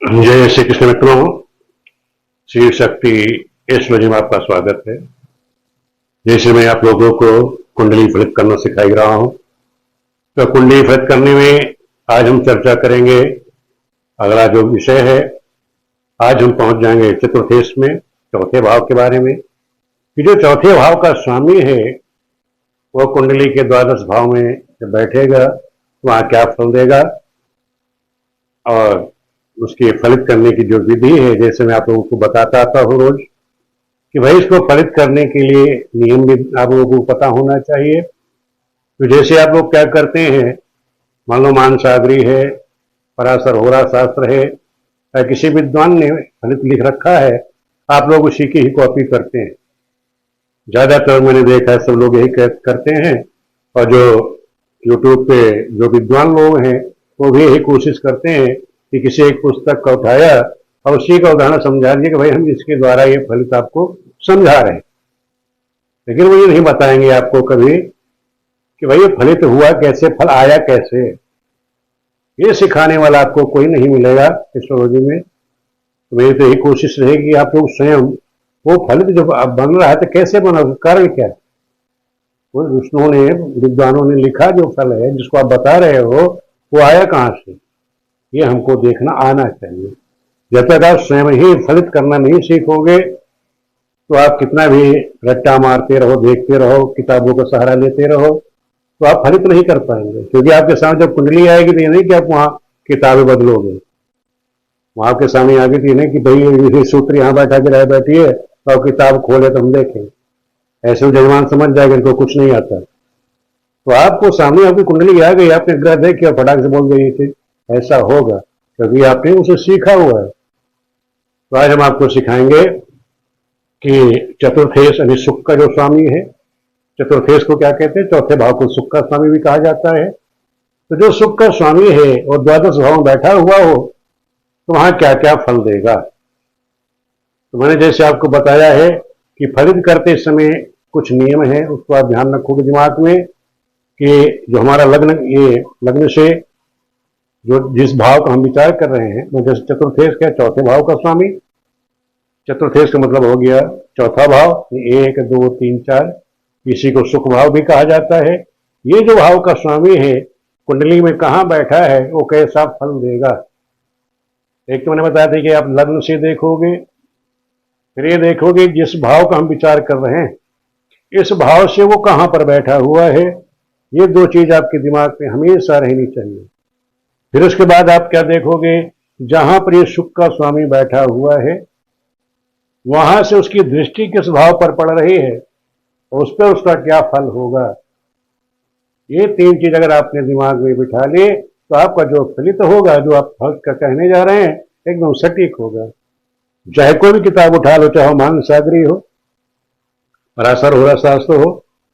जय श्री कृष्ण मित्रों, शिव शक्ति एस्ट्रोलॉजी में आपका स्वागत है। जैसे मैं आप लोगों को कुंडली फलित करना सिखाई रहा हूं, तो कुंडली फलित करने में आज हम चर्चा करेंगे। अगला जो विषय है, आज हम पहुंच जाएंगे चतुर्थेश में, चौथे भाव के बारे में कि जो चौथे भाव का स्वामी है वो कुंडली के द्वादश भाव में जब बैठेगा तो वहां क्या फल देगा और उसके फलित करने की जो विधि है, जैसे मैं आप लोगों को बताता आता हूँ रोज कि भाई इसको फलित करने के लिए नियम भी आप लोगों को पता होना चाहिए। तो जैसे आप लोग क्या करते हैं, मान लो मानसागरी है, पराशर होरा शास्त्र है, या किसी विद्वान ने फलित लिख रखा है, आप लोग उसी की ही कॉपी करते हैं। ज्यादातर मैंने देखा है सब लोग यही करते हैं, और जो यूट्यूब पे जो विद्वान लोग हैं वो भी यही कोशिश करते हैं कि किसी एक पुस्तक का उठाया और उसी का उदाहरण समझा दिया कि भाई हम इसके द्वारा ये फलित आपको समझा रहे हैं। लेकिन वो ये नहीं बताएंगे आपको कभी कि भाई ये फलित हुआ कैसे, फल आया कैसे। ये सिखाने वाला आपको कोई नहीं मिलेगा एस्ट्रोलॉजी में। तो मेरी तो यही कोशिश रहेगी आप लोग स्वयं वो फलित जो बन रहा है तो कैसे बना, कारण क्या है। विष्णु ने, विद्वानों ने लिखा जो फल है जिसको आप बता रहे हो वो आया कहां से, ये हमको देखना आना चाहिए। जब तक आप स्वयं ही फलित करना नहीं सीखोगे तो आप कितना भी रट्टा मारते रहो, देखते रहो, किताबों का सहारा लेते रहो, तो आप फलित नहीं कर पाएंगे। क्योंकि आपके सामने जब कुंडली आएगी तो ये नहीं कि आप वहां किताबें बदलोगे। वहां आपके सामने आगे तो ये नहीं कि भाई सूत्र यहाँ बैठा के रह बैठी है और किताब खोले तो हम देखें। ऐसे जजमान समझ जाएगा इनको कुछ नहीं आता। तो आपको सामने आपकी कुंडली आ गई, आपने ग्रह देख के फटाक से बोल गई थी ऐसा होगा, क्योंकि आपने उसे सीखा हुआ है। तो आज हम आपको सिखाएंगे कि चतुर्थेश यानी सुख का जो स्वामी है, चतुर्थेश को क्या कहते हैं, चौथे भाव को सुख का स्वामी भी कहा जाता है। तो जो सुख का स्वामी है और द्वादश भाव में बैठा हुआ हो तो वहां क्या क्या फल देगा। तो मैंने जैसे आपको बताया है कि फलित करते समय कुछ नियम है, उसको आप ध्यान रखोगे दिमाग में कि जो हमारा लग्न, ये लग्न से जो जिस भाव का हम विचार कर रहे हैं, वो जैसे चतुर्थेश का चौथे भाव का स्वामी, चतुर्थेश का मतलब हो गया चौथा भाव, 1 2 3 4, इसी को सुख भाव भी कहा जाता है। ये जो भाव का स्वामी है कुंडली में कहाँ बैठा है वो कैसा फल देगा। एक तो मैंने बताया था कि आप लग्न से देखोगे, फिर ये देखोगे जिस भाव का हम विचार कर रहे हैं इस भाव से वो कहां पर बैठा हुआ है। ये दो चीज आपके दिमाग में हमेशा रहनी चाहिए। फिर उसके बाद आप क्या देखोगे, जहां पर ये सुख का स्वामी बैठा हुआ है वहां से उसकी दृष्टि किस भाव पर पड़ रही है और उस पर उसका क्या फल होगा। ये तीन चीज अगर आपने दिमाग में बिठा ली तो आपका जो फलित होगा, जो आप फल का कहने जा रहे हैं, एकदम सटीक होगा। चाहे कोई भी किताब उठा लो, चाहे मानसागरी हो, पराशर होरा शास्त्र हो,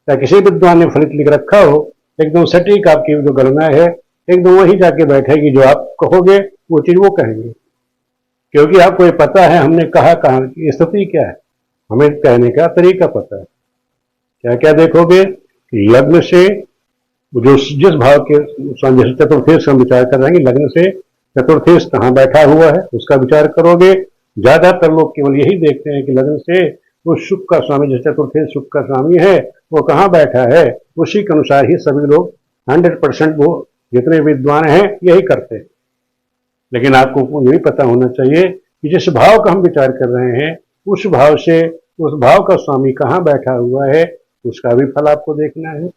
या किसी विद्वान ने फलित लिख रखा हो, एकदम सटीक आपकी जो गणना है एकदम वही जाके बैठेगी। जो आप कहोगे वो चीज वो कहेंगे, क्योंकि आपको ये पता है हमने कहा कहाँ की स्थिति क्या है, हमें कहने का तरीका पता है। क्या क्या देखोगे, लग्न से जो जिस भाव के चतुर्थेश हम विचार कर रहे हैं, लग्न से चतुर्थेश कहाँ बैठा हुआ है उसका विचार करोगे। ज्यादातर लोग केवल यही देखते हैं कि लग्न से वो सुख का स्वामी, जैसे चतुर्थेश सुख का स्वामी है वो कहाँ बैठा है, उसी के अनुसार ही सभी लोग 100% वो जितने विद्वान हैं यही करते हैं। लेकिन आपको यही पता होना चाहिए कि जिस भाव का हम विचार कर रहे हैं उस भाव से उस भाव का स्वामी कहाँ बैठा हुआ है उसका भी फल आपको देखना है।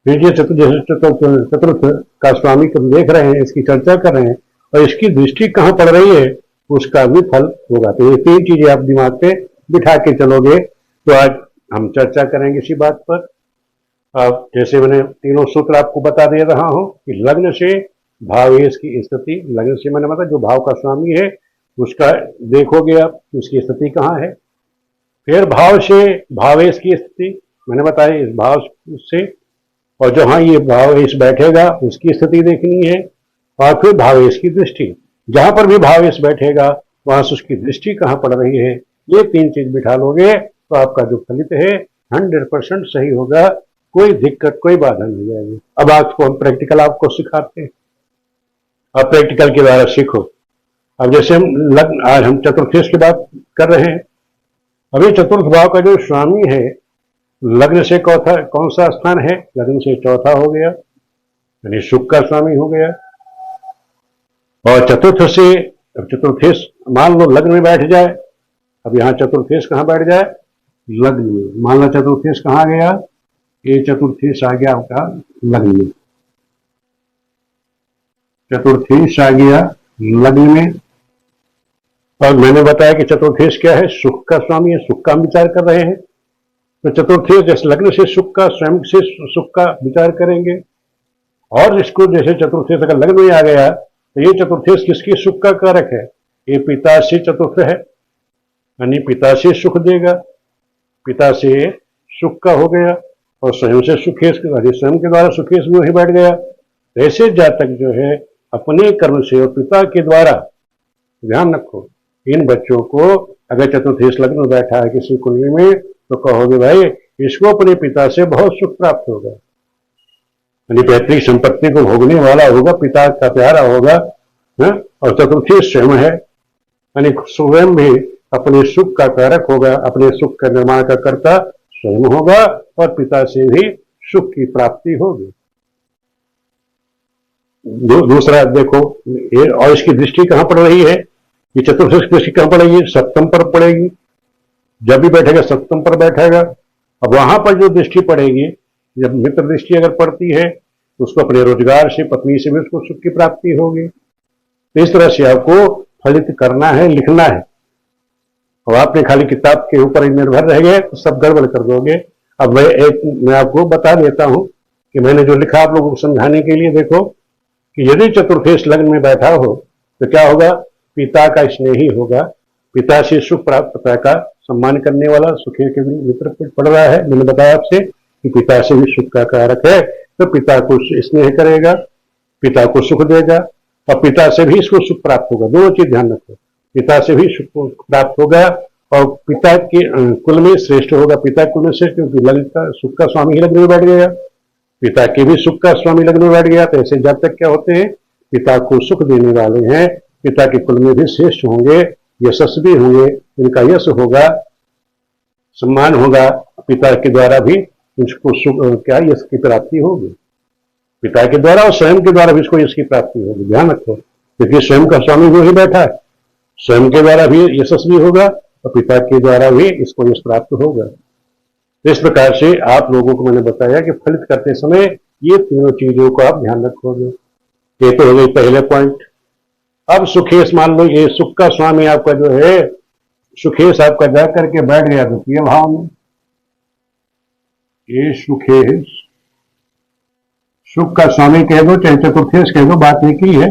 फिर ये चतुर्थ का स्वामी को देख रहे हैं, इसकी चर्चा कर रहे हैं और इसकी दृष्टि कहाँ पड़ रही है उसका भी फल होगा। तो ये तीन चीजें आप दिमाग पे बिठा के चलोगे तो आज हम चर्चा करेंगे इसी बात पर। अब जैसे मैंने तीनों सूत्र आपको बता दे रहा हूं कि लग्न से भावेश की स्थिति, लग्न से मैंने मतलब जो भाव का स्वामी है उसका देखोगे आप उसकी स्थिति कहाँ है। फिर भाव से भावेश की स्थिति मैंने बताया, इस भाव से, और जहां ये भावेश बैठेगा उसकी स्थिति देखनी है। और फिर भावेश की दृष्टि, जहां पर भी भावेश बैठेगा वहां से उसकी दृष्टि कहां पड़ रही है। ये तीन चीज बिठा लोगे तो आपका जो फलित है 100% सही होगा, कोई दिक्कत कोई बाधा नहीं आएगी। अब आपको हम प्रैक्टिकल आपको सिखाते हैं, अब प्रैक्टिकल के द्वारा सीखो। अब जैसे हम लग्न, आज हम चतुर्थेश की बात कर रहे हैं। अभी चतुर्थ भाव का जो स्वामी है, लग्न से कौन सा स्थान है? लग्न से चौथा हो गया, यानी शुक्र का स्वामी हो गया। और चतुर्थ से, अब चतुर्थेश मान लो लग्न में बैठ जाए। अब यहां चतुर्थेश कहां बैठ जाए? लग्न में। मान लो चतुर्थेश कहां गया? ये चतुर्थेश आ गया आपका लग्न में। चतुर्थेश आ गया लग्न में। और मैंने बताया कि चतुर्थेश क्या है? सुख का स्वामी है, सुख का हम विचार कर रहे हैं। तो चतुर्थेश जैसे लग्न से सुख का, स्वयं से सुख का विचार करेंगे। और इसको जैसे चतुर्थेश अगर लग्न में आ गया तो ये चतुर्थेश किसकी? सुख का कारक है। ये पिता से चतुर्थ है, यानी पिता से सुख देगा। पिता से सुख का हो गया और स्वयं से सुखेश, स्वयं के द्वारा सुखेश भी वही बैठ गया। ऐसे जातक जो है अपने कर्म से और पिता के द्वारा, ध्यान रखो, इन बच्चों को अगर चतुर्थेश लग्न में बैठा है किसी कुंडली में, तो कहोगे भाई इसको अपने पिता से बहुत सुख प्राप्त होगा, यानी पैतृक संपत्ति को भोगने वाला होगा, पिता का प्यारा होगा। और चतुर्थेश स्वयं है, यानी स्वयं भी अपने सुख का कारक होगा, अपने सुख का निर्माण का कर्ता स्वयं होगा और पिता से भी सुख की प्राप्ति होगी। दूसरा देखो, और इसकी दृष्टि कहां पड़ रही है? ये चतुर्थ की दृष्टि कहां पड़ेगी? सप्तम पर पड़ेगी। जब भी बैठेगा सप्तम पर बैठेगा। अब वहां पर जो दृष्टि पड़ेगी, जब मित्र दृष्टि अगर पड़ती है तो उसको अपने रोजगार से, पत्नी से भी उसको सुख की प्राप्ति होगी। तो इस तरह से आपको फलित करना है, लिखना है। और आपने खाली किताब के ऊपर ही निर्भर रह गए तो सब गड़बड़ कर दोगे। अब मैं आपको बता देता हूं कि मैंने जो लिखा आप लोगों को समझाने के लिए। देखो कि यदि चतुर्थेश लग्न में बैठा हो तो क्या होगा? पिता का स्नेही होगा, पिता से सुख प्राप्त, पिता का सम्मान करने वाला, सुखे के मित्र पड़ रहा है। मैंने बताया आपसे कि पिता से भी सुख का कारक है, तो पिता को स्नेह करेगा, पिता को सुख देगा और पिता से भी इसको सुख प्राप्त होगा। दोनों चीज ध्यान रखो, पिता से भी सुख प्राप्त होगा और पिता के कुल में श्रेष्ठ होगा। पिता कुल में श्रेष्ठ, क्योंकि लग्न का, सुख का स्वामी ही लग्न में बैठ गया, पिता के भी सुख का स्वामी लग्न में बैठ गया। तो ऐसे जब तक क्या होते हैं? पिता को सुख देने वाले हैं, पिता के कुल में भी श्रेष्ठ होंगे, यशस्वी होंगे, इनका यश होगा, सम्मान होगा, पिता के द्वारा भी इसको सुख, क्या यश की प्राप्ति होगी। पिता के द्वारा और स्वयं के द्वारा भी इसको यश की प्राप्ति होगी। ध्यान रखो, क्योंकि स्वयं का स्वामी वो ही बैठा है, स्वयं के द्वारा भी यशस्वी होगा और पिता के द्वारा भी इसको यश प्राप्त होगा। इस प्रकार से आप लोगों को मैंने बताया कि फलित करते समय ये तीनों चीजों को आप ध्यान रखोगे। ये तो हो गई पहले पॉइंट। अब सुखेश, मान लो ये सुख का स्वामी आपका जो है, सुखेश आपका जाकर के बैठ गया द्वितीय भाव में। ये सुखेश, सुख का स्वामी कह दो चाहे चतुर्थेश कह दो, बात एक ही है।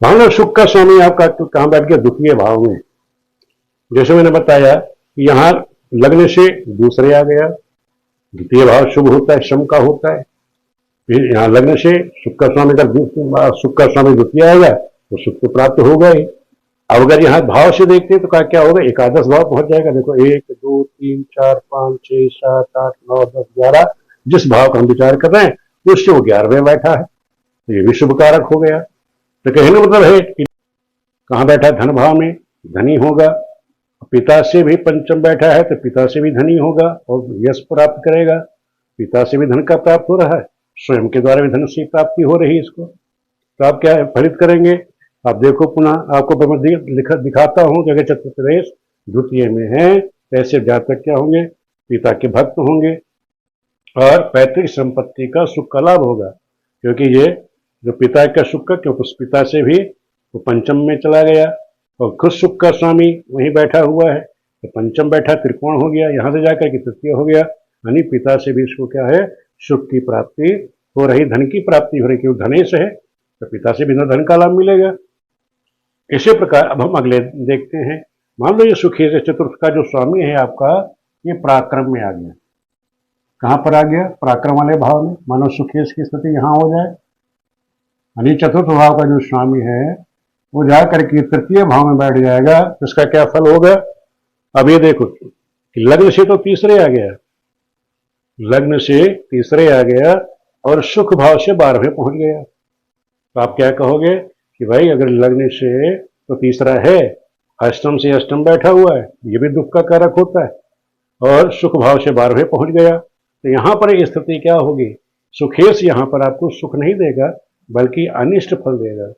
मान लो सुख का स्वामी आपका कहां बैठ गया? द्वितीय भाव में। जैसे मैंने बताया कि यहां लग्न से दूसरे आ गया, द्वितीय भाव शुभ होता है, श्रम का होता है। फिर यहाँ लग्न से सुख का स्वामी का, सुख का स्वामी द्वितीय आएगा तो सुख को प्राप्त होगा ही। अब अगर यहाँ भाव से देखते हैं तो क्या होगा? एकादश भाव पहुंच जाएगा। देखो 1 2 3 4 5 6 7 8 9 10 11, जिस भाव का हम विचार कर रहे हैं उससे वो 11वें बैठा है, तो ये भी शुभ कारक हो गया। तो कहने मतलब है कि कहाँ बैठा है? धन भाव में, धनी होगा। पिता से भी पंचम बैठा है तो पिता से भी धनी होगा और यश प्राप्त करेगा। पिता से भी धन का प्राप्त हो रहा है, स्वयं के द्वारा भी धन की प्राप्ति हो रही है इसको। तो आप क्या फलित करेंगे? आप देखो, पुनः आपको मैं दिखाता हूं कि अगर चतुर्थेश द्वितीय में है तो ऐसे जातक क्या होंगे? पिता के भक्त होंगे और पैतृक संपत्ति का सुख का लाभ होगा। क्योंकि ये जो पिता का सुख का, क्योंकि पिता से भी वो पंचम में चला गया और खुद सुख का स्वामी वहीं बैठा हुआ है, तो पंचम बैठा, त्रिकोण हो गया, यहां से जाकर के तृतीय हो गया। यानी पिता से भी इसको क्या है? सुख की प्राप्ति हो रही, धन की प्राप्ति हो रही। क्योंकि धनेश है तो पिता से भी धन का लाभ मिलेगा। इसी प्रकार अब हम अगले देखते हैं। मान लो ये सुखी से चतुर्थ का जो स्वामी है आपका, ये पराक्रम में आ गया। कहां पर आ गया? पराक्रम वाले भाव में। मानो सुखेश की स्थिति यहां हो जाए, यानी चतुर्थ भाव का जो स्वामी है वो जाकर के तृतीय भाव में बैठ जाएगा, तो इसका क्या फल होगा? अब ये देखो कि लग्न से तो तीसरे आ गया, लग्न से तीसरे आ गया और सुख भाव से 12वें पहुंच गया। तो आप क्या कहोगे कि भाई अगर लग्न से तो तीसरा है अष्टम से अष्टम बैठा हुआ है, ये भी दुख का कारक होता है। और सुख भाव से 12वें पहुंच गया, तो यहां पर स्थिति क्या होगी, सुखेश यहां पर आपको सुख नहीं देगा बल्कि अनिष्ट फल देगा।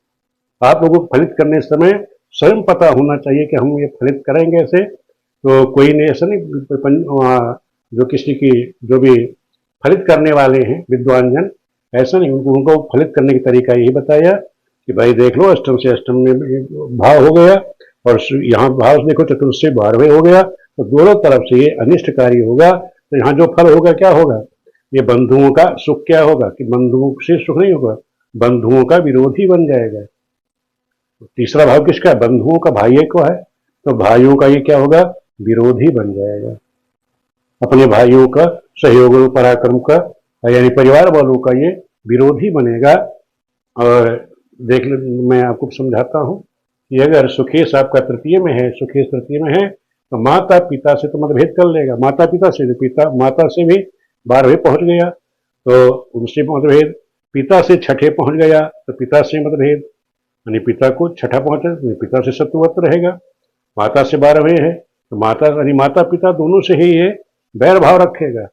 आप लोगों को फलित करने समय स्वयं पता होना चाहिए कि हम ये फलित करेंगे ऐसे, तो कोई ने ऐसा नहीं जो किसी की जो भी फलित करने वाले हैं विद्वान जन, ऐसा नहीं, उनको फलित करने का तरीका यही बताया कि भाई देख लो अष्टम से अष्टम में भाव हो गया और यहाँ भाव देखो चतुर्थ से 12वें हो गया, तो दोनों तरफ से ये अनिष्टकारी होगा। तो यहाँ जो फल होगा क्या होगा, ये बंधुओं का सुख क्या होगा कि बंधुओं से सुख नहीं होगा, बंधुओं का विरोधी बन जाएगा। तो तीसरा भाव किसका है, बंधुओं का, भाई को है, तो भाइयों का ये क्या होगा, विरोधी बन जाएगा। अपने भाइयों का सहयोग पराक्रम का यानी परिवार वालों का ये विरोधी बनेगा। और देख मैं आपको समझाता हूं कि अगर सुखेश आपका तृतीय में है, सुखेश तृतीय में है, तो माता पिता से तो मतभेद कर लेगा, माता पिता से, माता से भी 12वें पहुंच गया तो उनसे मतभेद, पिता से छठे पहुंच गया तो पिता से मतभेद, यानी पिता को छठा पहुंचा तो पिता से शत्रुवत रहेगा। माता से 12वें है तो माता यानी माता पिता दोनों से ही ये बैर भाव रखेगा।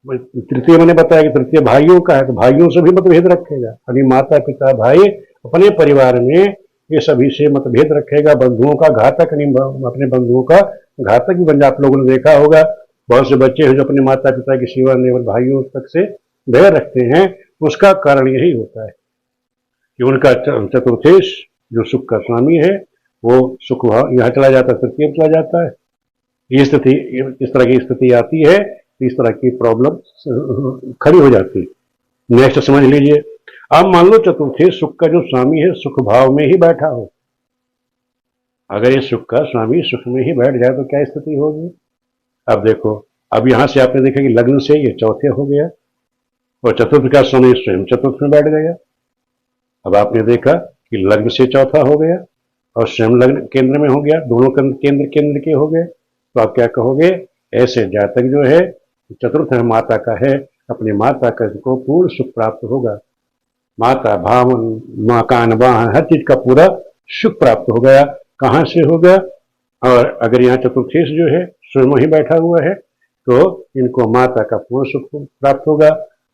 तृतीय मैंने बताया कि तृतीय भाइयों का है तो भाइयों से भी मतभेद रखेगा, यानी माता पिता भाई अपने परिवार में ये सभी से मतभेद रखेगा। बंधुओं का घातक, अपने बंधुओं का घातक भी बन जाए। आप लोगों ने देखा होगा बहुत से बच्चे हैं जो अपने माता पिता की सेवा नेवल भाइयों तक से भय रखते हैं, उसका कारण यही होता है कि उनका चतुर्थेश जो सुख का स्वामी है वो सुख यहाँ चला जाता है, तृतीय चला जाता है। ये स्थिति, इस तरह की स्थिति आती है, इस तरह की प्रॉब्लम खड़ी हो जाती है। नेक्स्ट समझ लीजिए, अब मान लो चतुर्थी सुख का जो स्वामी है सुख भाव में ही बैठा हो, अगर ये सुख का स्वामी सुख में ही बैठ जाए तो क्या स्थिति होगी। अब देखो, अब यहां से आपने देखा कि लग्न से ये चौथे हो गया और चतुर्थ का स्वामी स्वयं चतुर्थ में बैठ गया। अब आपने देखा कि लग्न से चौथा हो गया और स्वयं लग्न केंद्र में हो गया, दोनों केंद्र के हो गए, तो आप क्या कहोगे, ऐसे जातक जो है चतुर्थ माता का है, अपनी माता का को पूर्ण सुख प्राप्त होगा। माता भावन मकान वाहन हर चीज का पूरा सुख प्राप्त हो गया। कहाँ से हो गया, और अगर यहाँ चतुर्थेश जो है स्वयं ही बैठा हुआ है तो इनको माता का पूर्ण सुख प्राप्त होगा।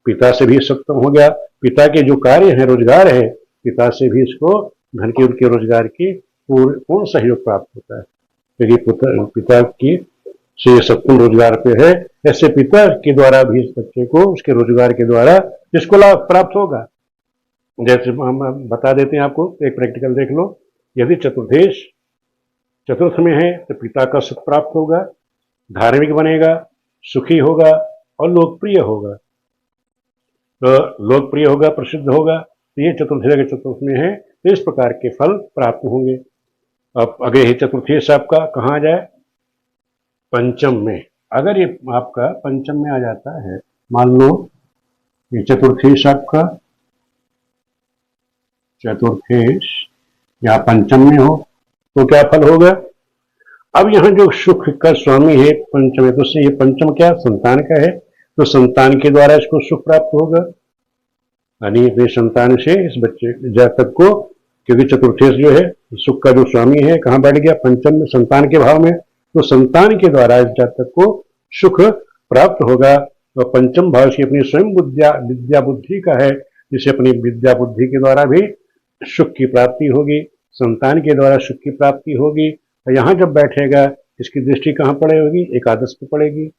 पिता से भी सुख हो गया, पिता के जो कार्य है रोजगार है, पिता से भी इसको धन के उनके रोजगार की पूर्ण सहयोग प्राप्त होता है, क्योंकि पिता की से सत्पूर्ण रोजगार पे है, ऐसे पिता के द्वारा भी इस बच्चे को उसके रोजगार के द्वारा इसको लाभ प्राप्त होगा। जैसे हम बता देते हैं आपको, एक प्रैक्टिकल देख लो, यदि चतुर्देश चतुर्थ में है तो पिता का सुख प्राप्त होगा, धार्मिक बनेगा, सुखी होगा और लोकप्रिय होगा। तो लोकप्रिय होगा, प्रसिद्ध होगा, तो ये चतुर्थ में है तो इस प्रकार के फल प्राप्त होंगे। अब अगर ये चतुर्थेश आपका कहाँ आ जाए, पंचम में, अगर ये आपका पंचम में आ जाता है, मान लो ये चतुर्थेश आपका चतुर्थेश यहाँ पंचम में हो तो क्या फल होगा। अब यहाँ जो सुख का स्वामी है पंचम है, तो उससे ये पंचम क्या संतान का है, तो संतान के द्वारा इसको सुख प्राप्त होगा, यानी वे संतान से इस बच्चे जातक को, क्योंकि चतुर्थेश जो है सुख का जो स्वामी है कहाँ बैठ गया, पंचम में, संतान के भाव में, तो संतान के द्वारा इस जातक को सुख प्राप्त होगा। और पंचम भाव से अपनी स्वयं विद्या बुद्धि का है, जिसे अपनी विद्या बुद्धि के द्वारा भी सुख की प्राप्ति होगी, संतान के द्वारा सुख की प्राप्ति होगी। और यहाँ जब बैठेगा इसकी दृष्टि कहाँ पड़े होगी, एकादश पे पड़ेगी।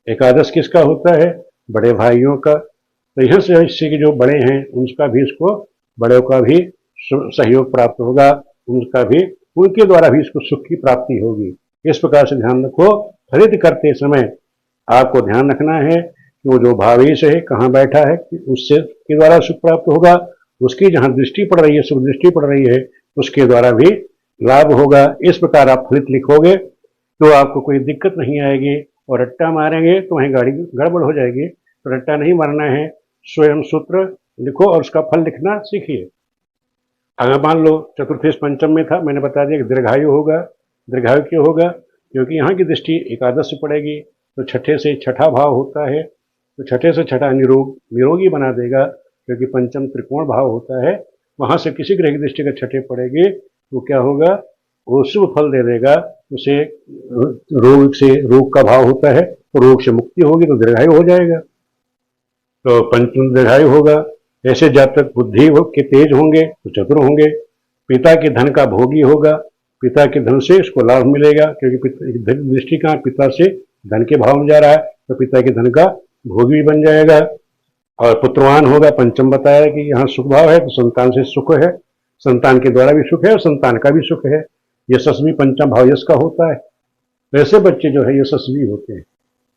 एकादश किसका होता है, बड़े भाइयों का, तो यहाँ से इससे के जो बड़े हैं उनका भी, इसको बड़ों का भी सहयोग प्राप्त होगा, उनका भी, उनके द्वारा भी इसको सुख की प्राप्ति होगी। इस प्रकार से ध्यान रखो, खरीद करते समय आपको ध्यान रखना है कि वो जो भावेश है कहाँ बैठा है, उससे के द्वारा सुख प्राप्त होगा, उसकी जहाँ दृष्टि पड़ रही है, सुख दृष्टि पड़ रही है, उसके द्वारा भी लाभ होगा। इस प्रकार आप फलित लिखोगे तो आपको कोई दिक्कत नहीं आएगी, और रट्टा मारेंगे तो वहीं गाड़ी गड़बड़ हो जाएगी। तो रट्टा नहीं मारना है, स्वयं सूत्र लिखो और उसका फल लिखना सीखिए। अगर मान लो चतुर्थेश पंचम में था, मैंने बता दिया कि दीर्घायु होगा। दीर्घायु क्यों होगा, क्योंकि यहाँ की दृष्टि एकादश से पड़ेगी, तो छठे से छठा भाव होता है, तो छठे से छठा निरोगी बना देगा, क्योंकि पंचम त्रिकोण भाव होता है, वहां से किसी ग्रह की दृष्टि का छठे पड़ेगी वो क्या होगा, वो शुभ फल दे देगा। उसे रोग का भाव होता है, तो रोग से मुक्ति होगी तो दीर्घायु हो जाएगा, तो पंचम दीर्घायु होगा। ऐसे जातक बुद्धि के तेज होंगे तो चतुर होंगे। पिता के धन का भोगी होगा, पिता के धन से इसको लाभ मिलेगा, क्योंकि दृष्टि कहाँ पिता से धन के भाव में जा रहा है, तो पिता के धन का भोगी भी बन जाएगा। और पुत्रवान होगा, पंचम बताया कि यहाँ सुख भाव है तो संतान से सुख है, संतान के द्वारा भी सुख है और संतान का भी सुख है। यशस्वी पंचम भाव यश का होता है। वैसे बच्चे जो है यशस्वी होते हैं,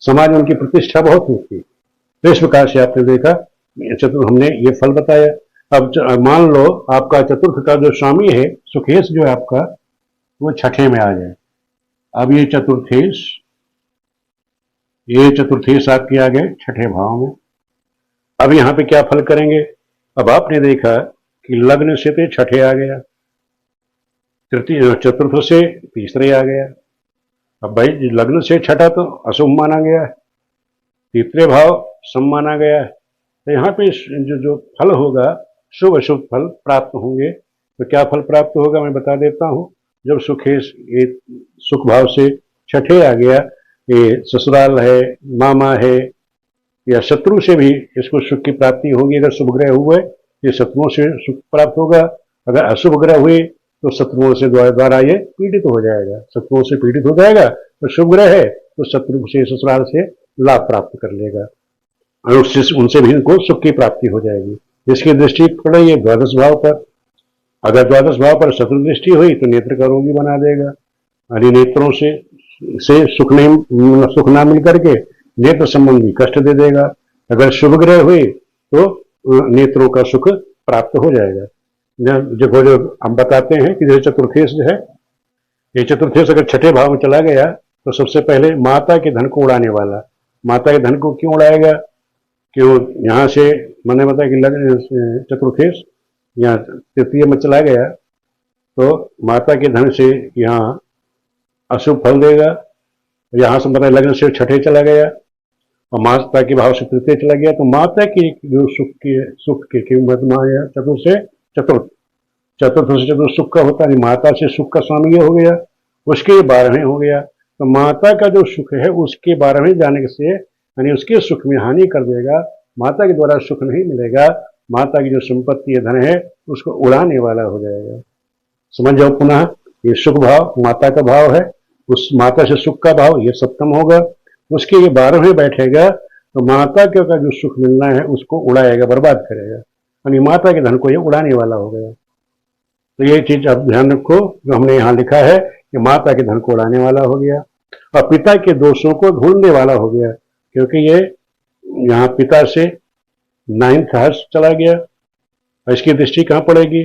समाज में उनकी प्रतिष्ठा बहुत होती है। तो इस प्रकार से आपने देखा हमने ये फल बताया। अब मान लो आपका चतुर्थ का जो स्वामी है सुखेश जो है आपका, वो छठे में आ जाए। अब ये चतुर्थेश आपके आ गए छठे भाव में। अब यहाँ पे क्या फल करेंगे। अब आपने देखा कि लग्न से तो छठे आ गया, तृतीय चतुर्थ से तीसरे आ गया। अब भाई लग्न से छठा तो अशुभ माना गया है, तीसरे भाव सम माना गया है। तो यहाँ पे जो फल होगा, शुभ अशुभ फल प्राप्त होंगे। तो क्या फल प्राप्त होगा मैं बता देता हूँ। जब सुखेश ये सुख भाव से छठे आ गया, ये ससुराल है, मामा है या शत्रु से भी इसको सुख की प्राप्ति होगी। अगर शुभ ग्रह हुए ये शत्रुओं से सुख प्राप्त होगा, अगर अशुभ ग्रह हुए तो शत्रुओं से द्वारा ये पीड़ित हो जाएगा, शत्रुओं से पीड़ित हो जाएगा। तो शुभ ग्रह है तो शत्रु से ससुराल से लाभ प्राप्त कर लेगा और उनसे भी इनको सुख की प्राप्ति हो जाएगी। इसकी दृष्टि पड़ रही है द्वादश भाव पर। अगर द्वादश भाव पर शत्रु दृष्टि हुई तो नेत्र का रोगी बना देगा, यानी नेत्रों से सुख ना मिल करके नेत्र संबंधी कष्ट दे देगा। अगर शुभ ग्रह हुए तो नेत्रों का सुख प्राप्त हो जाएगा। जो हम बताते हैं कि जैसे चतुर्थेश जो है, ये चतुर्थेश अगर छठे भाव में चला गया तो सबसे पहले माता के धन को उड़ाने वाला। माता के धन को क्यों उड़ाएगा, क्यों यहाँ से मैंने बताया कि लग्न चतुर्थेश यहाँ तृतीय में चला गया तो माता के धन से यहाँ अशुभ फल देगा। यहाँ से मतलब लग्न से छठे चला गया और माता के भाव से तृतीय चला गया, तो माता की जो सुख की चतुर्थ से चतुर्थ सुख का होता है, माता से सुख का स्वामी ये हो गया, उसके 12वें हो गया। तो माता का जो सुख है उसके 12वें जाने से यानी उसके सुख में हानि कर देगा, माता के द्वारा सुख नहीं मिलेगा, माता की जो संपत्ति है धन है उसको उड़ाने वाला हो जाएगा। समझ जाओ पुनः, ये सुख भाव माता का भाव है, उस माता से सुख का भाव ये सप्तम होगा, उसके ये 12वें बैठेगा तो माता का जो सुख मिलना है उसको उड़ाएगा, बर्बाद करेगा, यानी माता के धन को ये उड़ाने वाला हो गया। तो ये चीज आप ध्यान रखो, जो हमने यहाँ लिखा है कि माता के धन को उड़ाने वाला हो गया और पिता के दोषों को ढूंढने वाला हो गया, क्योंकि ये यहाँ पिता से 9th हाउस चला गया और इसकी दृष्टि कहाँ पड़ेगी,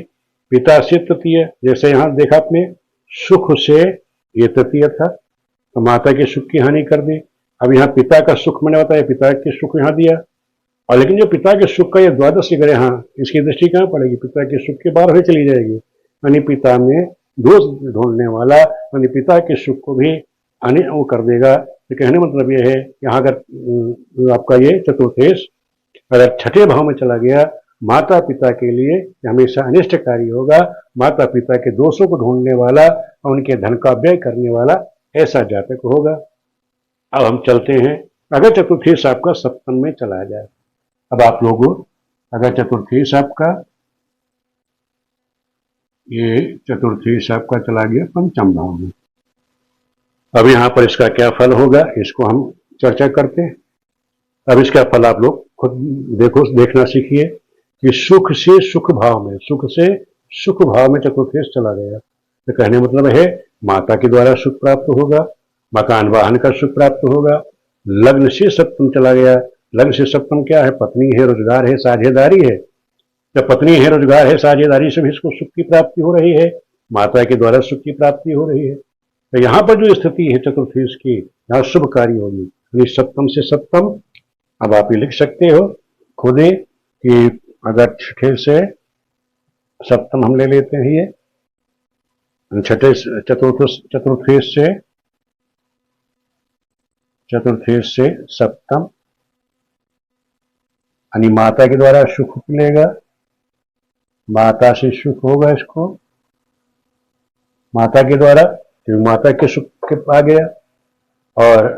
पिता से तृतीय। जैसे यहाँ देखा आपने सुख से ये तृतीय था तो माता के सुख की हानि कर दी। अब यहाँ पिता का सुख मैंने बताया, पिता के सुख यहाँ दिया, और लेकिन जो पिता के सुख का ये द्वादश ग्रह, यहाँ इसकी दृष्टि कहाँ पड़ेगी, पिता के सुख के 12वें चली जाएगी, यानी पिता में दोष ढूंढने वाला, यानी पिता के सुख को भी वो कर देगा। तो कहने मतलब ये है यहाँ अगर आपका ये चतुर्थेश अगर छठे भाव में चला गया, माता पिता के लिए हमेशा अनिष्टकारी होगा, माता पिता के दोषों को ढूंढने वाला और उनके धन का व्यय करने वाला ऐसा जातक होगा। अब हम चलते हैं, अगर चतुर्थेश आपका सप्तम में चला जाए। अब आप लोगों अगर चतुर्थेश आपका ये चतुर्थेश आपका चला गया पंचम भाव में, अब यहाँ पर इसका क्या फल होगा इसको हम चर्चा करते हैं। अब इसका फल आप लोग खुद देखना सीखिए कि सुख से सुख भाव में, सुख से सुख भाव में चतुर्थेश चला गया, तो कहने मतलब है माता के द्वारा सुख प्राप्त होगा, मकान वाहन का सुख प्राप्त होगा। लग्न से सप्तम चला गया, लग्न से सप्तम क्या है, पत्नी है, रोजगार है, साझेदारी है। जब पत्नी है, रोजगार है, साझेदारी से भी इसको सुख की प्राप्ति हो रही है, माता के द्वारा सुख की प्राप्ति हो रही है। तो यहाँ पर जो स्थिति है चतुर्थेश की, यहाँ शुभ कार्य होगी, सप्तम से सप्तम। अब आप ये लिख सकते हो खुद ही कि अगर छठे से सप्तम हम ले लेते हैं, ये छठे चतुर्थेश से सप्तम, यानी माता के द्वारा सुख मिलेगा, माता से सुख होगा इसको, माता के द्वारा, क्योंकि माता के सुख के आ गया। और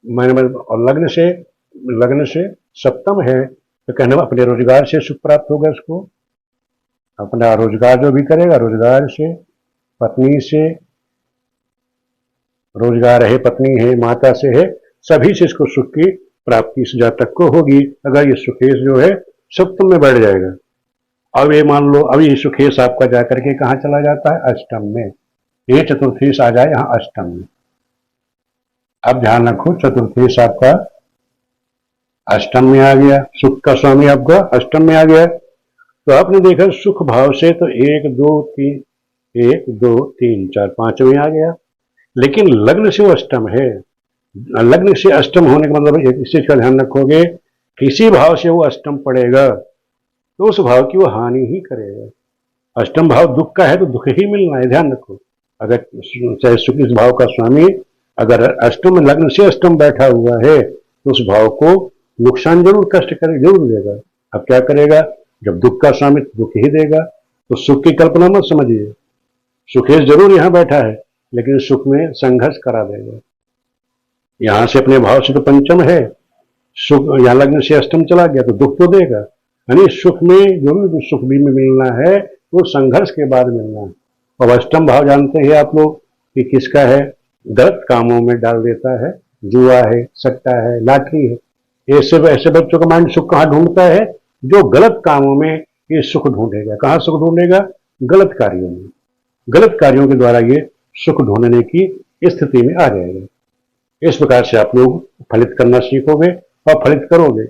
और लग्न से सप्तम है, तो कहने अपने रोजगार से सुख प्राप्त होगा इसको। अपना रोजगार जो भी करेगा, रोजगार से, पत्नी से रोजगार है, पत्नी है, माता से है, सभी से इसको सुख की प्राप्ति इस जातक को होगी। अगर ये सुखेश जो है सप्तम में बढ़ जाएगा। अब ये मान लो, अब ये सुखेश आपका जाकर के कहाँ चला जाता है? अष्टम में। ये चतुर्थेश आ जाए यहाँ अष्टम में। अब ध्यान रखो, चतुर्थेश आपका अष्टम में आ गया, सुख का स्वामी आपका अष्टम में आ गया। तो आपने देखा सुख भाव से तो 1 2 3 4 5 में आ गया, लेकिन लग्न से वो अष्टम है। लग्न से अष्टम होने का मतलब इस चीज का ध्यान रखोगे, किसी भाव से वो अष्टम पड़ेगा तो उस भाव की वो हानि ही करेगा। अष्टम भाव दुख का है तो दुख ही मिलना है, ध्यान रखो। अगर चाहे सुख इस भाव का स्वामी अगर अष्टम लग्न से अष्टम बैठा हुआ है तो उस भाव को नुकसान जरूर, कष्ट करे जरूर देगा। अब क्या करेगा? जब दुख का स्वामी दुख ही देगा, तो सुख की कल्पना मत समझिए। सुखेश जरूर यहाँ बैठा है, लेकिन सुख में संघर्ष करा देगा। यहां से अपने भाव से तो पंचम है, सुख यहाँ लग्न से अष्टम चला गया तो दुख तो देगा। यानी सुख में जरूर सुख भी में मिलना है, वो संघर्ष के बाद मिलना है। और अष्टम भाव जानते हैं आप लोग कि किसका है? गलत कामों में डाल देता है, जुआ है, सट्टा है, लाटरी है। ऐसे बच्चों का माइंड सुख कहाँ ढूंढता है? जो गलत कामों में ये सुख ढूंढेगा। कहाँ सुख ढूंढेगा? गलत कार्यों में। गलत कार्यों के द्वारा ये सुख ढूंढने की स्थिति में आ जाएगा। इस प्रकार से आप लोग फलित करना सीखोगे और फलित करोगे।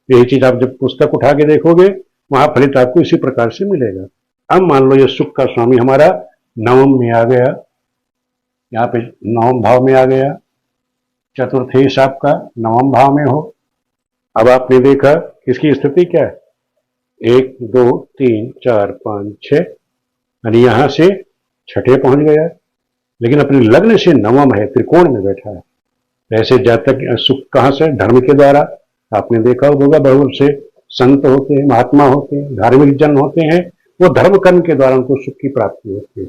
यही चीज आप जब पुस्तक उठा के देखोगे, वहां फलित आपको इसी प्रकार से मिलेगा। अब मान लो ये सुख का स्वामी हमारा नवम में आ गया, यहाँ पे नवम भाव में आ गया, चतुर्थेश आपका नवम भाव में हो। अब आपने देखा किसकी स्थिति क्या है? 1 2 3 4 5 6, यानी यहां से छठे पहुंच गया, लेकिन अपने लग्न से नवम है, त्रिकोण में बैठा है। ऐसे जातक सुख कहां से? धर्म के द्वारा। आपने देखा होगा बहुत से संत होते हैं, महात्मा होते हैं, धार्मिक जन होते हैं, वो धर्म कर्म के द्वारा उनको सुख की प्राप्ति होती है।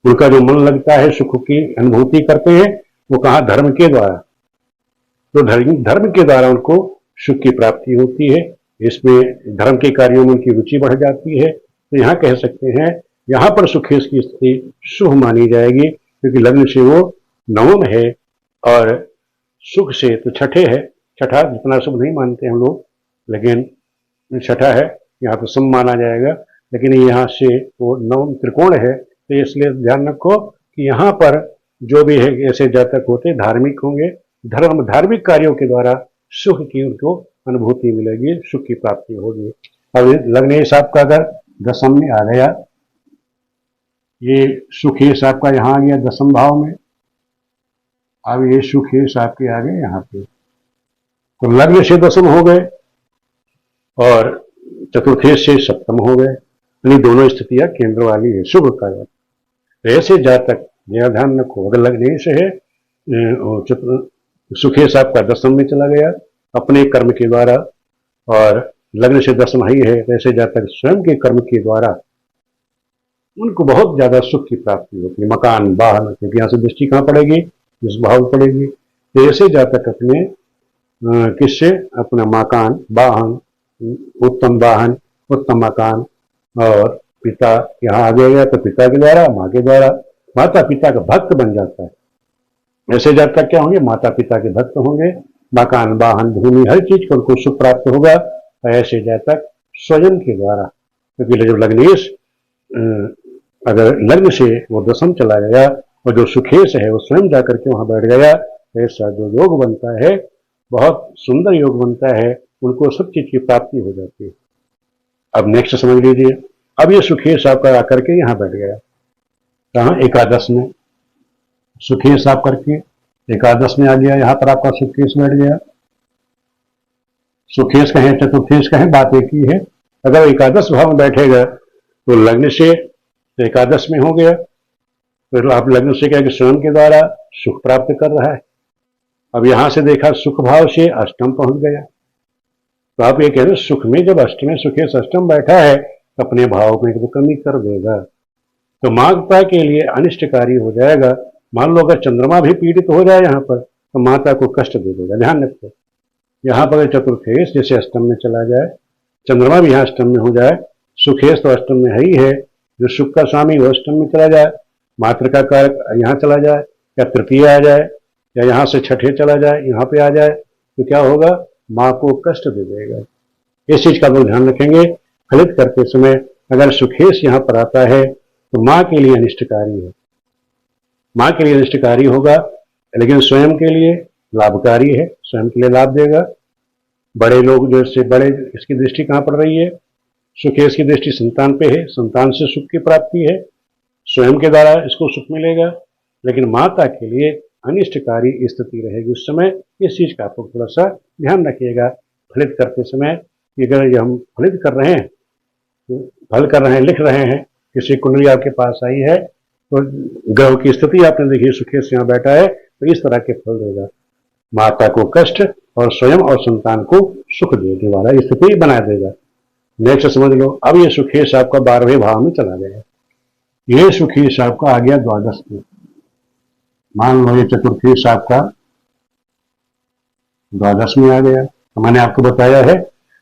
उनका जो मन लगता है, सुख की अनुभूति करते हैं, वो कहा? धर्म के द्वारा। तो धर्म के द्वारा उनको सुख की प्राप्ति होती है। इसमें धर्म के कार्यों में उनकी रुचि बढ़ जाती है। तो यहाँ कह सकते हैं, यहाँ पर सुखेश की स्थिति शुभ मानी जाएगी, क्योंकि लग्न से वो नवम है और सुख से तो छठे है। छठा जितना शुभ नहीं मानते हम लोग, लेकिन छठा है, यहाँ तो शुभ माना जाएगा। लेकिन यहाँ से वो नवम त्रिकोण है, तो इसलिए ध्यान रखो कि यहाँ पर जो भी है ऐसे जातक होते धार्मिक होंगे, धार्मिक कार्यों के द्वारा सुख की उनको अनुभूति मिलेगी, सुख की प्राप्ति होगी। अब लग्नेश आपका अगर दशम में आ गया, ये सुखेश आपका यहाँ आ गया दशम भाव में। अब ये सुखेश आपके आ गए यहाँ पे, तो लग्न से दशम हो गए और चतुर्थेश से सप्तम हो गए। यानी दोनों स्थितियां केंद्र वाली है, शुभ का। ऐसे जातक यह ध्यान रखो, अगर लग्नेश है, सुखेश आपका दशम में चला गया अपने कर्म के द्वारा, और लग्न से दशम ही है, ऐसे जातक स्वयं के कर्म के द्वारा उनको बहुत ज्यादा सुख की प्राप्ति होती है। मकान, वाहन, क्योंकि यहाँ से दृष्टि कहाँ पड़ेगी? इस भाव पड़ेगी। तो ऐसे जातक अपने किससे? अपना मकान, वाहन, उत्तम वाहन, उत्तम मकान, और पिता यहाँ आ गया तो पिता के द्वारा, माँ के द्वारा, माता पिता का भक्त बन जाता है। ऐसे जातक क्या होंगे? माता पिता के भक्त होंगे। मकान, वाहन, भूमि, हर चीज को उनको सुख प्राप्त होगा। ऐसे जातक स्वयं के द्वारा, क्योंकि जब लग्नेश अगर लग्न से वो दशम चला गया और जो सुखेश है वो स्वयं जाकर के वहां बैठ गया, ऐसा जो योग बनता है, बहुत सुंदर योग बनता है, उनको सब चीज की प्राप्ति हो जाती है। अब नेक्स्ट समझ लीजिए, अब ये सुखेश आपका आकर के यहाँ बैठ गया, कहाँ? एकादश में। सुखेश आप करके एकादश में आ गया, यहाँ पर आपका सुखेश बैठ गया। सुखेश कहें चतुर्थेश कहें, बात एक ही है। अगर एकादश भाव में बैठेगा तो लग्न से तो एकादश में हो गया, तो आप लग्न से क्या कि स्वयं के द्वारा सुख प्राप्त कर रहा है। अब यहां से देखा सुख भाव से अष्टम पहुंच गया, तो आप ये कह रहे सुख में जब अष्टम सुखेश अष्टम बैठा है, अपने भाव में तो कमी कर देगा। तो माता के लिए अनिष्टकारी हो जाएगा। मान लो अगर चंद्रमा भी पीड़ित हो जाए यहाँ पर तो माता को कष्ट दे देगा। ध्यान रखो, यहाँ पर चतुर्थेश जैसे अष्टम में चला जाए, चंद्रमा भी यहाँ अष्टम में हो जाए, सुखेश तो अष्टम में है ही है, जो सुख का स्वामी वो अष्टम में चला जाए, मात्र का कारक यहाँ चला जाए, या तृतीय आ जाए, या यहाँ से छठे चला जाए, यहाँ पे आ जाए, तो क्या होगा, माँ को कष्ट दे देगा। इस चीज का लोग ध्यान रखेंगे। फलित करते समय अगर सुखेश यहाँ पर आता है तो माँ के लिए अनिष्टकारी है, माँ के लिए अनिष्टकारी होगा, लेकिन स्वयं के लिए लाभकारी है, स्वयं के लिए लाभ देगा। बड़े लोग जैसे बड़े, इसकी दृष्टि कहाँ पड़ रही है, सुखेश की दृष्टि संतान पे है, संतान से सुख की प्राप्ति है, स्वयं के द्वारा इसको सुख मिलेगा। लेकिन माता के लिए अनिष्टकारी स्थिति रहेगी उस समय। इस चीज का आप लोग थोड़ा सा ध्यान रखिएगा फलित करते समय। अगर ये हम फलित कर रहे हैं, फल कर रहे हैं, लिख रहे हैं, किसी कुंडली आपके पास आई है तो ग्रह की स्थिति आपने देखी, सुखेश यहाँ बैठा है, तो इस तरह के फल देगा, माता को कष्ट और स्वयं और संतान को सुख देने वाला स्थिति बना देगा। नेक्स्ट समझ लो, अब ये सुखेश आपका 12वें भाव में चला गया, ये सुखेश आपका आ गया द्वादश में। मान लो ये चतुर्थेश आपका द्वादश में आ गया। तो मैंने आपको बताया है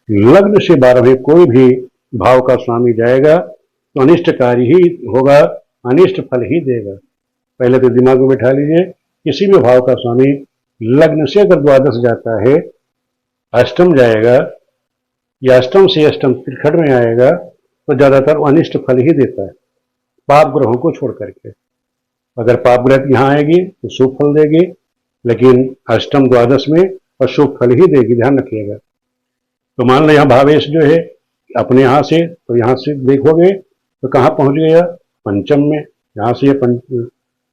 लग्न से 12वें कोई भी भाव का स्वामी जाएगा तो अनिष्टकारी ही होगा, अनिष्ट फल ही देगा। पहले तो दिमाग में बैठा लीजिए, किसी भी भाव का स्वामी लग्न से अगर द्वादश जाता है, अष्टम जाएगा या अष्टम से अष्टम त्रिखंड में आएगा तो ज्यादातर अनिष्ट फल ही देता है, पाप ग्रहों को छोड़ करके। अगर पाप ग्रह यहाँ आएगी तो शुभ फल देगी, लेकिन अष्टम द्वादश में अशुभ फल ही देगी, ध्यान रखिएगा। तो मान लो यहाँ भावेश जो है अपने यहाँ से, तो यहाँ से देखोगे तो कहाँ पहुंच गया, पंचम में। यहाँ से ये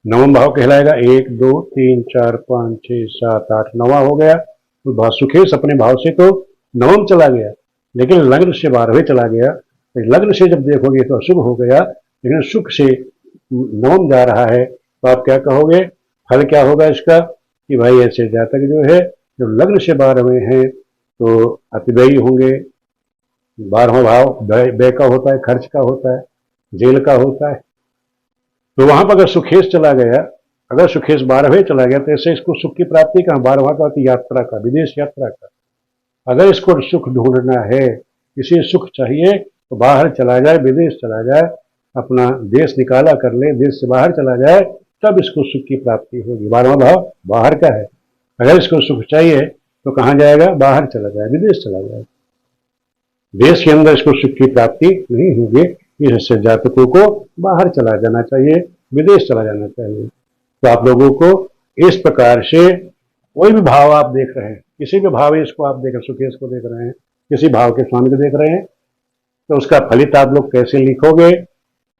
नवम भाव कहलाएगा, 1 2 3 4 5 6 7 8 9वां हो गया। तो सुखेश अपने भाव से तो नवम चला गया, लेकिन लग्न से 12वें चला गया। तो लग्न से जब देखोगे तो अशुभ हो गया, लेकिन सुख से नवम जा रहा है, तो आप क्या कहोगे, फल क्या होगा इसका, कि भाई ऐसे जातक जो है जब लग्न से 12वें हैं तो अतिव्ययी होंगे। 12वां भाव व्यय का होता है, खर्च का होता है, जेल का होता है। तो वहां पर अगर सुखेश चला गया, अगर सुखेश 12वें चला गया तो ऐसे इसको सुख की प्राप्ति का, 12वां का यात्रा का, विदेश यात्रा का। अगर इसको सुख ढूंढना है, किसी सुख चाहिए तो बाहर चला जाए, विदेश चला जाए, अपना देश निकाला कर ले, देश से बाहर चला जाए, तब इसको सुख की प्राप्ति होगी। 12वां भाव बाहर का है। अगर इसको सुख चाहिए तो कहाँ जाएगा, बाहर चला जाए, विदेश चला जाए। देश के अंदर इसको सुख की प्राप्ति नहीं होगी, इससे जातकों को बाहर चला जाना चाहिए, विदेश चला जाना चाहिए। तो आप लोगों को इस प्रकार से कोई भी भाव आप देख रहे हैं, किसी भी भाव इसको आप देख रहे हैं, सुखेश को देख रहे हैं, किसी भाव के स्वामी को देख रहे हैं, तो उसका फलित आप लोग कैसे लिखोगे।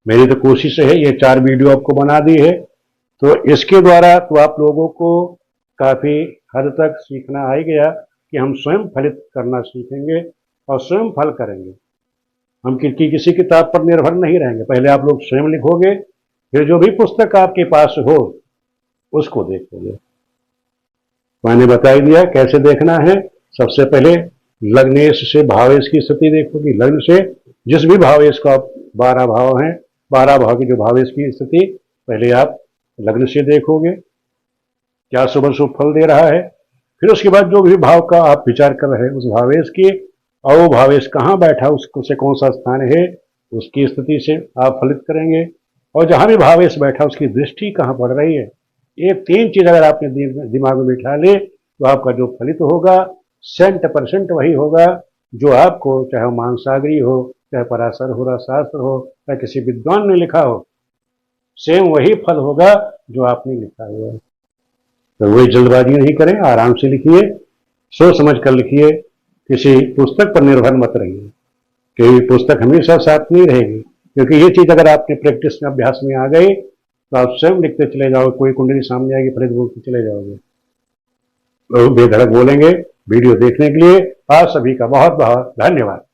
मेरी तो कोशिश है ये 4 वीडियो आपको बना दी है, तो इसके द्वारा तो आप लोगों को काफी हद तक सीखना आ गया कि हम स्वयं फलित करना सीखेंगे और स्वयं फल करेंगे। हम किसी किताब पर निर्भर नहीं रहेंगे। पहले आप लोग स्वयं लिखोगे, फिर जो भी पुस्तक आपके पास हो उसको देखोगे। मैंने बता ही दिया कैसे देखना है। सबसे पहले लग्नेश से भावेश की स्थिति देखोगे। लग्न से जिस भी भावेश का 12 भाव हैं, 12 भाव की जो भावेश की स्थिति पहले आप लग्न से देखोगे, क्या शुभ शुभ फल दे रहा है। फिर उसके बाद जो भी भाव का आप विचार कर रहे हैं उस भावेश की, और वो भावेश कहाँ बैठा, उसको से कौन सा स्थान है, उसकी स्थिति से आप फलित करेंगे। और जहां भी भावेश बैठा उसकी दृष्टि कहाँ पड़ रही है, ये 3 चीज अगर आपने दिमाग में बिठा ले तो आपका जो फलित होगा 100% वही होगा जो आपको, चाहे वो मानसागरी हो, चाहे पराशर हो, रसास्त्र हो, चाहे किसी विद्वान ने लिखा हो, सेम वही फल होगा जो आपने लिखा हुआ है। तो वही जल्दबाजी नहीं करें, आराम से लिखिए, सोच समझ कर लिखिए, किसी पुस्तक पर निर्भर मत रहिए, क्योंकि पुस्तक हमेशा साथ नहीं रहेगी। क्योंकि ये चीज अगर आपने प्रैक्टिस में, अभ्यास में आ गई तो आप स्वयं लिखते चले जाओगे, कोई कुंडली सामने आएगी फलित बोलते चले जाओगे। तो बेधड़क बोलेंगे। वीडियो देखने के लिए आप सभी का बहुत बहुत धन्यवाद।